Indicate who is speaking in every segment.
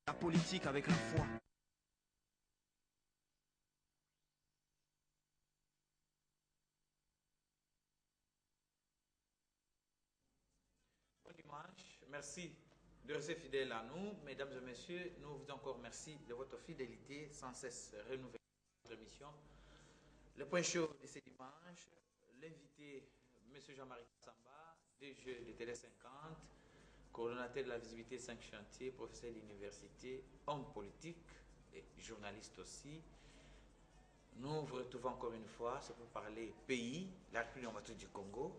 Speaker 1: La politique avec la foi.
Speaker 2: Bon dimanche, merci de rester fidèles à nous. Mesdames et messieurs, nous vous encore merci de votre fidélité sans cesse renouvelée à notre émission. Le point chaud de ce dimanche, l'invité, M. Jean-Marie Samba, DG de Télé 50, coordonnateur de la visibilité 5 chantiers, professeur d'université, homme politique et journaliste aussi. Nous vous retrouvons encore une fois, c'est pour parler pays, la République démocratique du Congo.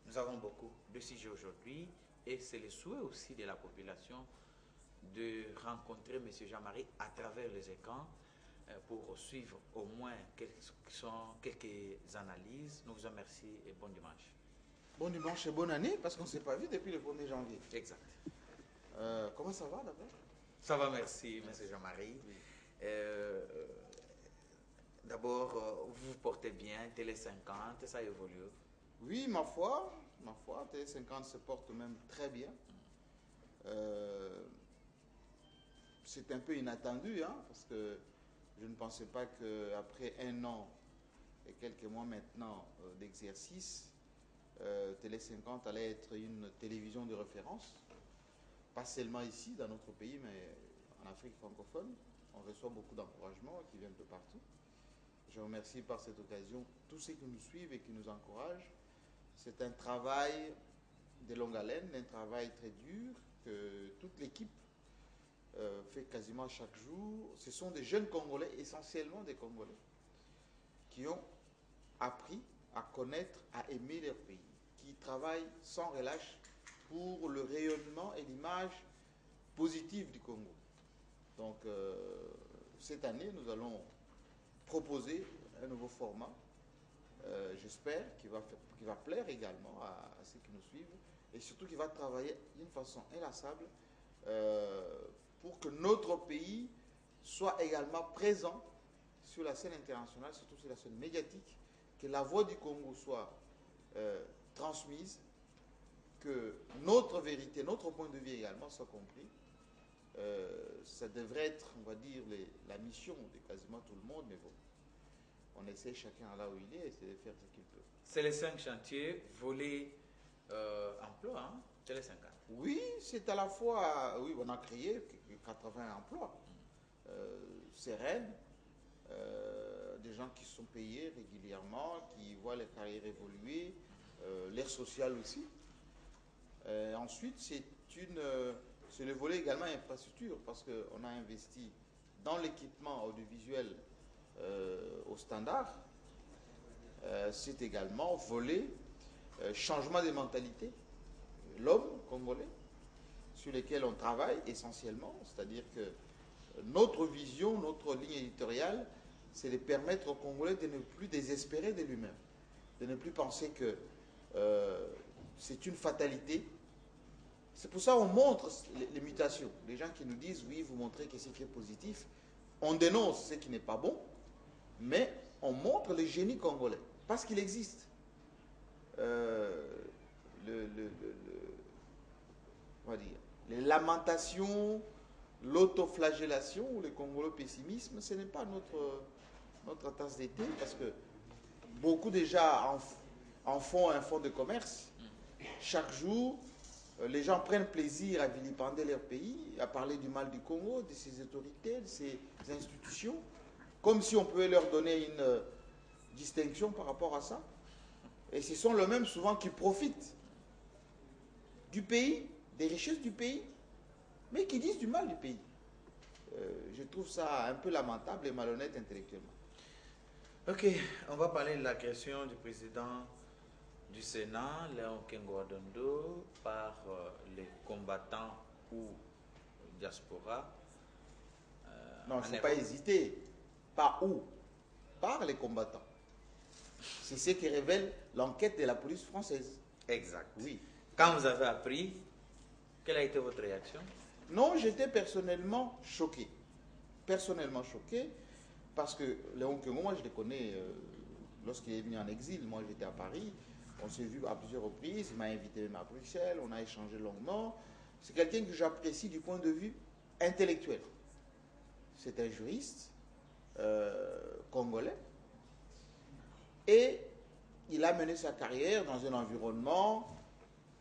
Speaker 2: Nous avons beaucoup de sujets aujourd'hui et c'est le souhait aussi de la population de rencontrer M. Jean-Marie à travers les écrans pour suivre au moins quelques analyses. Nous vous remercions et bon dimanche.
Speaker 3: Bon dimanche et bonne année, parce qu'on ne s'est pas vu depuis le 1er janvier.
Speaker 2: Exact.
Speaker 3: Comment ça va d'abord?
Speaker 2: Ça va, merci, M. Jean-Marie. Oui. D'abord, vous vous portez bien, Télé 50, ça évolue.
Speaker 3: Oui, ma foi, Télé 50 se porte même très bien. C'est un peu inattendu, hein, parce que je ne pensais pas qu'après un an et quelques mois maintenant d'exercice, Télé 50 allait être une télévision de référence, pas seulement ici, dans notre pays, mais en Afrique francophone. On reçoit beaucoup d'encouragements qui viennent de partout. Je remercie par cette occasion tous ceux qui nous suivent et qui nous encouragent. C'est un travail de longue haleine, un travail très dur que toute l'équipe fait quasiment chaque jour. Ce sont des jeunes Congolais, essentiellement des Congolais, qui ont appris à connaître, à aimer leur pays, qui travaillent sans relâche pour le rayonnement et l'image positive du Congo. Donc, cette année, nous allons proposer un nouveau format, j'espère, qui va plaire également à ceux qui nous suivent, et surtout qui va travailler d'une façon inlassable pour que notre pays soit également présent sur la scène internationale, surtout sur la scène médiatique, que la voix du Congo soit transmise, que notre vérité, notre point de vue également soit compris. Ça devrait être, on va dire, la mission de quasiment tout le monde, mais bon, on essaie chacun là où il est, c'est de faire ce qu'il peut.
Speaker 2: C'est les 5 chantiers, volets emploi, hein, Télé 50.
Speaker 3: Oui, c'est à la fois, oui, on a créé 80 emplois, sereines, des gens qui sont payés régulièrement, qui voient les carrières évoluer, l'air social aussi. Ensuite, c'est le volet également infrastructure, parce qu'on a investi dans l'équipement audiovisuel au standard. C'est également volet changement des mentalités, l'homme congolais, sur lesquels on travaille essentiellement, c'est-à-dire que notre vision, notre ligne éditoriale, c'est de permettre aux Congolais de ne plus désespérer de lui-même, de ne plus penser que c'est une fatalité. C'est pour ça qu'on montre les mutations. Les gens qui nous disent, oui, vous montrez que c'est qui est positif, on dénonce ce qui n'est pas bon, mais on montre le génie congolais, parce qu'il existe. On va dire, les lamentations, l'autoflagellation ou le congolais pessimisme, ce n'est pas notre tasse d'été, parce que beaucoup déjà en font un fonds de commerce. Chaque jour, les gens prennent plaisir à vilipender leur pays, à parler du mal du Congo, de ses autorités, de ses institutions, comme si on pouvait leur donner une distinction par rapport à ça. Et ce sont les mêmes souvent qui profitent du pays, des richesses du pays, mais qui disent du mal du pays. Je trouve ça un peu lamentable et malhonnête intellectuellement.
Speaker 2: Ok, on va parler de l'agression du président du Sénat, Léon Kengo-Adondo, par les combattants ou diaspora.
Speaker 3: Non, il ne faut pas hésiter. Par où? Par les combattants. C'est ce qui révèle l'enquête de la police française.
Speaker 2: Exact.
Speaker 3: Oui.
Speaker 2: Quand vous avez appris, quelle a été votre réaction?
Speaker 3: Non, j'étais personnellement choqué. Personnellement choqué, parce que Léon Kengo, moi je le connais lorsqu'il est venu en exil. Moi j'étais à Paris, on s'est vu à plusieurs reprises, il m'a invité même à Bruxelles, on a échangé longuement. C'est quelqu'un que j'apprécie du point de vue intellectuel. c'est un juriste congolais. Et il a mené sa carrière dans un environnement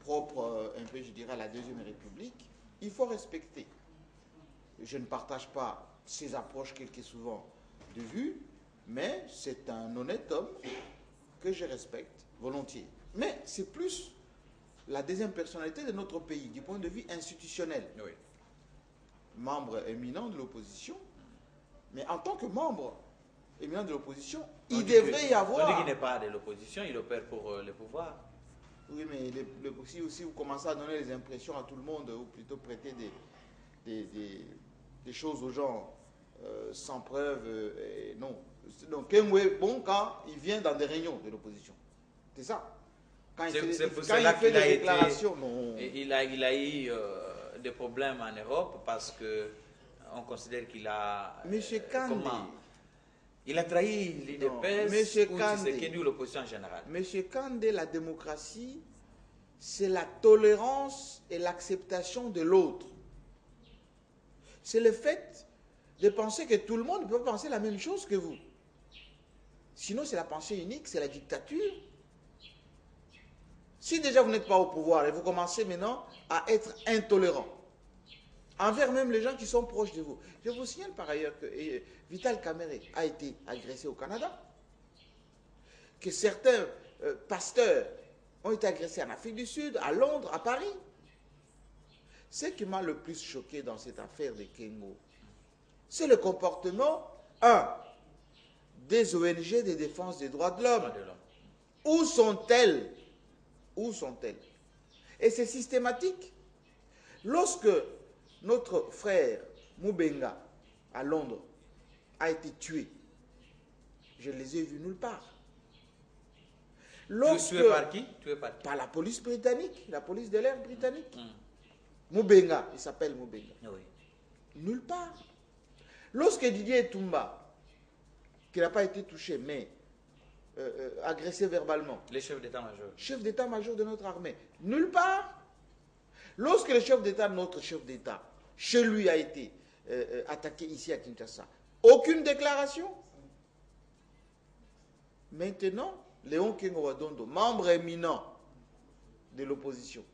Speaker 3: propre, un peu, je dirais, à la Deuxième République. Il faut respecter. Je ne partage pas ses approches quelques souvent de vue, mais c'est un honnête homme que je respecte volontiers. Mais c'est plus la deuxième personnalité de notre pays, du point de vue institutionnel.
Speaker 2: Oui.
Speaker 3: Membre éminent de l'opposition, mais en tant que membre éminent de l'opposition, il devrait y avoir...
Speaker 2: On dit qu'il n'est pas de l'opposition, il opère pour le pouvoir.
Speaker 3: Oui, mais si vous commencez à donner les impressions à tout le monde, ou plutôt prêter des choses aux gens sans preuve, non. Donc, Kengwe, bon, quand il vient dans des réunions de l'opposition, c'est ça. Quand il fait des déclarations, non.
Speaker 2: Il a eu des problèmes en Europe parce que on considère qu'il a...
Speaker 3: Monsieur Kandé.
Speaker 2: Il a trahi l'IDPS ou Tshisekedi ou l'opposition en général.
Speaker 3: Monsieur Kandé, la démocratie, c'est la tolérance et l'acceptation de l'autre. C'est le fait de penser que tout le monde peut penser la même chose que vous. Sinon, c'est la pensée unique, c'est la dictature. Si déjà vous n'êtes pas au pouvoir et vous commencez maintenant à être intolérant envers même les gens qui sont proches de vous. Je vous signale par ailleurs que Vital Kamerhe a été agressé au Canada, que certains pasteurs ont été agressés en Afrique du Sud, à Londres, à Paris. Ce qui m'a le plus choqué dans cette affaire de Kengo, c'est le comportement, des ONG de défense des droits de l'homme. Où sont-elles? Où sont-elles? Et c'est systématique. Lorsque notre frère Mubenga, à Londres, a été tué, je ne les ai vus nulle part.
Speaker 2: Tué par qui?
Speaker 3: Par la police britannique, la police de l'air britannique. Mubenga, il s'appelle Mubenga.
Speaker 2: Oui.
Speaker 3: Nulle part. Lorsque Didier Toumba, qui n'a pas été touché, mais agressé verbalement.
Speaker 2: Les chefs d'état-major.
Speaker 3: Chef d'état-major de notre armée. Nulle part. Lorsque le chef d'État, notre chef d'État, chez lui a été attaqué ici à Kinshasa, aucune déclaration. Maintenant, Léon Kengo Wadondo, membre éminent de l'opposition,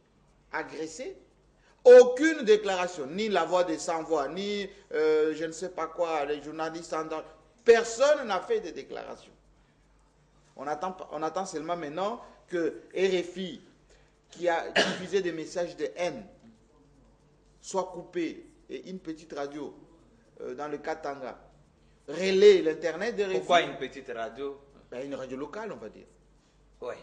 Speaker 3: agressé, aucune déclaration, ni la voix des sans-voix, ni je ne sais pas quoi, les journalistes, personne n'a fait de déclaration. On attend seulement maintenant que RFI, qui a diffusé des messages de haine, soit coupé et une petite radio dans le Katanga relaie l'internet de RFI.
Speaker 2: Pourquoi une petite radio?
Speaker 3: Une radio locale, on va dire.
Speaker 2: Oui.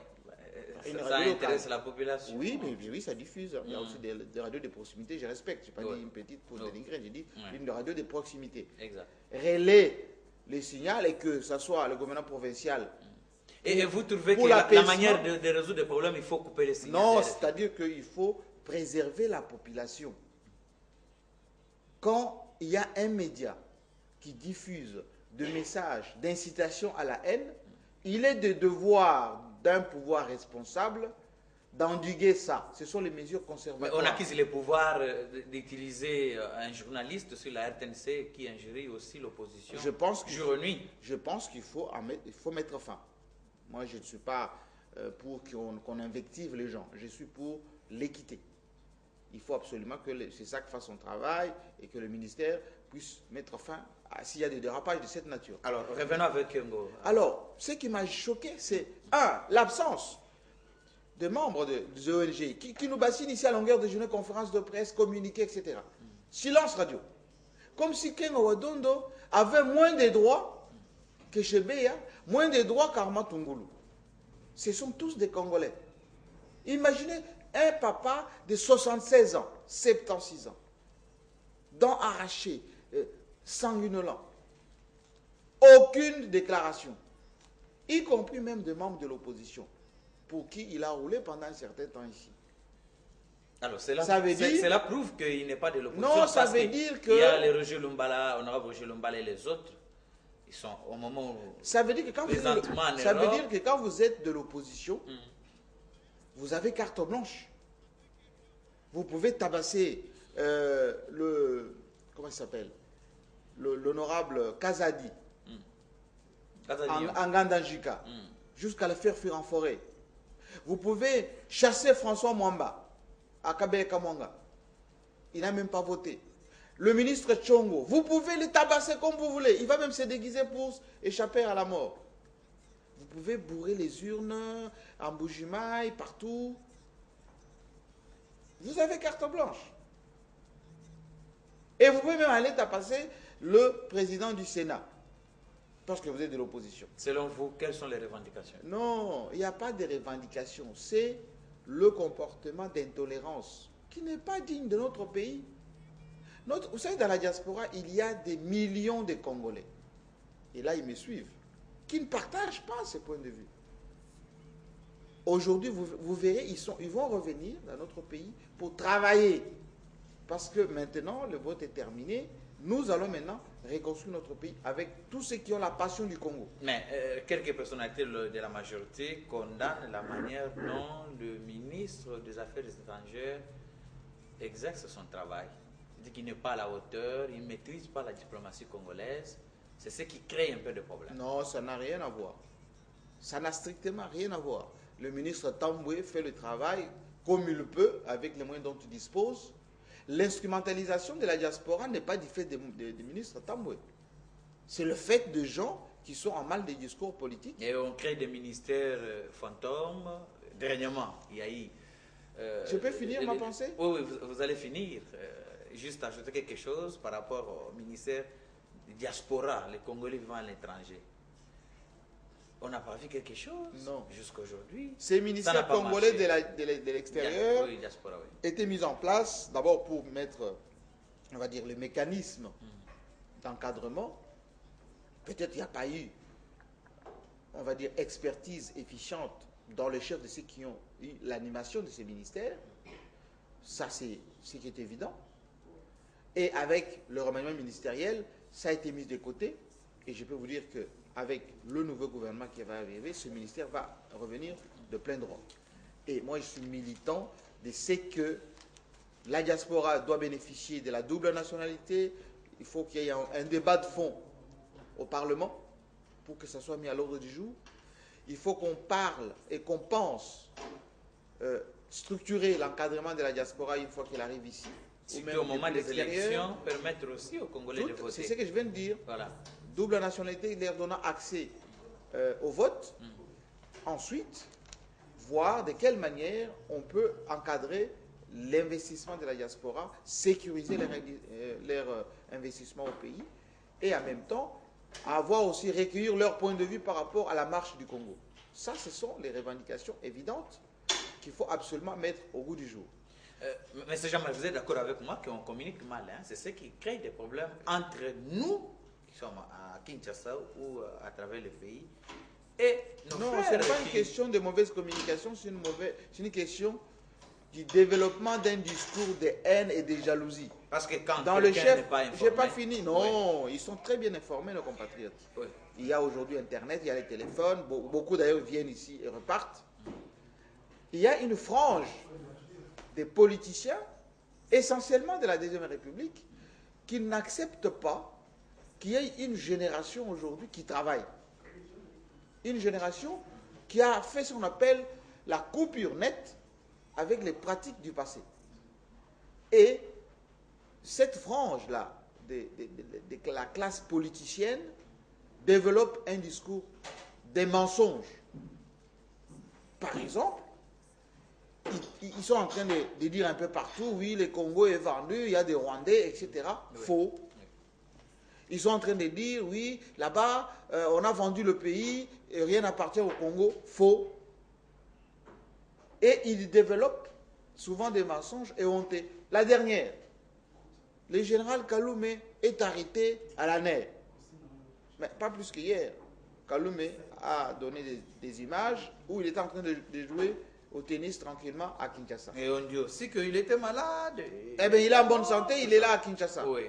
Speaker 3: Ça
Speaker 2: intéresse la population.
Speaker 3: Oui, mais oui, ça diffuse. Il y a aussi des radios de proximité, je respecte. Je n'ai pas dit une petite pour dénigrer, j'ai dit une radio de proximité.
Speaker 2: Exact.
Speaker 3: Relaie les signaux et que ce soit le gouvernement provincial.
Speaker 2: Et vous trouvez que la manière de résoudre les problèmes, il faut couper les signaux?
Speaker 3: Non, c'est-à-dire qu'il faut préserver la population. Quand il y a un média qui diffuse des messages d'incitation à la haine, il est de devoir d'un pouvoir responsable d'endiguer ça. Ce sont les mesures conservatoires.
Speaker 2: Mais on accuse le pouvoir d'utiliser un journaliste sur la RTNC qui injurie aussi l'opposition.
Speaker 3: Je pense
Speaker 2: jour et nuit.
Speaker 3: Je pense qu'il faut mettre fin. Moi, je ne suis pas pour qu'on invective les gens. Je suis pour l'équité. Il faut absolument que le CESAC fasse son travail et que le ministère puisse mettre fin s'il y a des dérapages de cette nature.
Speaker 2: Alors, revenons avec Kengo.
Speaker 3: Alors, ce qui m'a choqué, c'est, l'absence de membres des ONG qui nous bassinent ici à longueur de journée, conférences de presse, communiqués, etc. Silence radio. Comme si Kengo Wadondo avait moins de droits que Chebeya, moins de droits qu'Arma Tungulu. Ce sont tous des Congolais. Imaginez un papa de 76 ans, 76 ans, dents arrachées, sanguinolent. Aucune déclaration, y compris même des membres de l'opposition, pour qui il a roulé pendant un certain temps ici.
Speaker 2: Alors, cela prouve qu'il n'est pas de l'opposition.
Speaker 3: Non, ça veut dire que...
Speaker 2: Il y a les Roger Lumbala, honorable Roger Lumbala et les autres. Ils sont au moment où...
Speaker 3: Ça veut dire que quand vous êtes de l'opposition, vous avez carte blanche. Vous pouvez tabasser comment il s'appelle, l'honorable Kazadi,
Speaker 2: Kazadi,
Speaker 3: en Gandanjika, jusqu'à le faire fuir en forêt. Vous pouvez chasser François Mwamba à Kabe Kamwanga. Il n'a même pas voté. Le ministre Tchongo, vous pouvez le tabasser comme vous voulez. Il va même se déguiser pour échapper à la mort. Vous pouvez bourrer les urnes en Bujimaï, partout. Vous avez carte blanche. Et vous pouvez même aller tabasser le président du Sénat. Parce que vous êtes de l'opposition.
Speaker 2: Selon vous, quelles sont les revendications?
Speaker 3: Non, il n'y a pas de revendications. C'est le comportement d'intolérance qui n'est pas digne de notre pays. Vous savez, dans la diaspora, il y a des millions de Congolais. Et là, ils me suivent. Qui ne partagent pas ce point de vue. Aujourd'hui, vous verrez, ils vont revenir dans notre pays pour travailler. Parce que maintenant, le vote est terminé. Nous allons maintenant reconstruire notre pays avec tous ceux qui ont la passion du Congo.
Speaker 2: Mais quelques personnalités de la majorité condamnent la manière dont le ministre des Affaires étrangères exerce son travail. Il dit qu'il n'est pas à la hauteur, il ne maîtrise pas la diplomatie congolaise. C'est ce qui crée un peu de problème.
Speaker 3: Non, ça n'a rien à voir. Ça n'a strictement rien à voir. Le ministre Tamboué fait le travail comme il peut, avec les moyens dont il dispose. L'instrumentalisation de la diaspora n'est pas du fait des ministres Tamboué. C'est le fait de gens qui sont en mal des discours politiques.
Speaker 2: Et on crée des ministères fantômes. Dernièrement, il y a eu...
Speaker 3: Je peux finir ma pensée?
Speaker 2: Oui, vous allez finir. Juste ajouter quelque chose par rapport au ministère de diaspora, les Congolais vivant à l'étranger. On n'a pas vu quelque chose jusqu'à aujourd'hui.
Speaker 3: Ces ministères congolais de l'extérieur étaient mis en place d'abord pour mettre, on va dire, le mécanisme d'encadrement. Peut-être qu'il n'y a pas eu, on va dire, expertise efficiente dans le chef de ceux qui ont eu l'animation de ces ministères. Ça, c'est ce qui est évident. Et avec le remaniement ministériel, ça a été mis de côté. Et je peux vous dire qu'avec le nouveau gouvernement qui va arriver, ce ministère va revenir de plein droit. Et moi, je suis militant de ce que la diaspora doit bénéficier de la double nationalité. Il faut qu'il y ait un débat de fond au Parlement pour que ça soit mis à l'ordre du jour. Il faut qu'on parle et qu'on pense structurer l'encadrement de la diaspora une fois qu'elle arrive ici.
Speaker 2: Surtout au moment des élections, permettre aussi aux Congolais de voter.
Speaker 3: C'est ce que je viens de dire.
Speaker 2: Voilà.
Speaker 3: Double nationalité, leur donnant accès au vote. Ensuite, voir de quelle manière on peut encadrer l'investissement de la diaspora, sécuriser leur investissement au pays, et en même temps, avoir aussi recueillir leur point de vue par rapport à la marche du Congo. Ça, ce sont les revendications évidentes qu'il faut absolument mettre au goût du jour.
Speaker 2: Mais c'est jamais, vous êtes d'accord avec moi qu'on communique mal. Hein? C'est ce qui crée des problèmes entre nous, qui sommes à Kinshasa ou à travers le pays, et nos frères.
Speaker 3: Non, ce n'est pas une question de mauvaise communication, c'est une question du développement d'un discours de haine et de jalousie.
Speaker 2: Parce que quand
Speaker 3: dans le chef,
Speaker 2: n'est pas informé,
Speaker 3: j'ai pas fini. Non, ils sont très bien informés, nos compatriotes.
Speaker 2: Oui.
Speaker 3: Il y a aujourd'hui Internet, il y a les téléphones. Beaucoup d'ailleurs viennent ici et repartent. Il y a une frange des politiciens, essentiellement de la Deuxième République, qui n'acceptent pas qu'il y ait une génération aujourd'hui qui travaille. Une génération qui a fait ce qu'on appelle la coupure nette avec les pratiques du passé. Et cette frange-là de la classe politicienne développe un discours des mensonges. Par exemple, ils sont en train de dire un peu partout, oui, le Congo est vendu, il y a des Rwandais, etc. Oui. Faux. Ils sont en train de dire, oui, là-bas, on a vendu le pays, et rien n'appartient au Congo. Faux. Et ils développent souvent des mensonges et honteux. La dernière, le général Kaloumé est arrêté à la NER. Mais pas plus qu'hier. Kaloumé a donné des images où il était en train de jouer au tennis tranquillement à Kinshasa.
Speaker 2: Et on dit aussi qu'il était malade.
Speaker 3: Eh bien, il est en bonne santé, il est là à Kinshasa.
Speaker 2: Oui.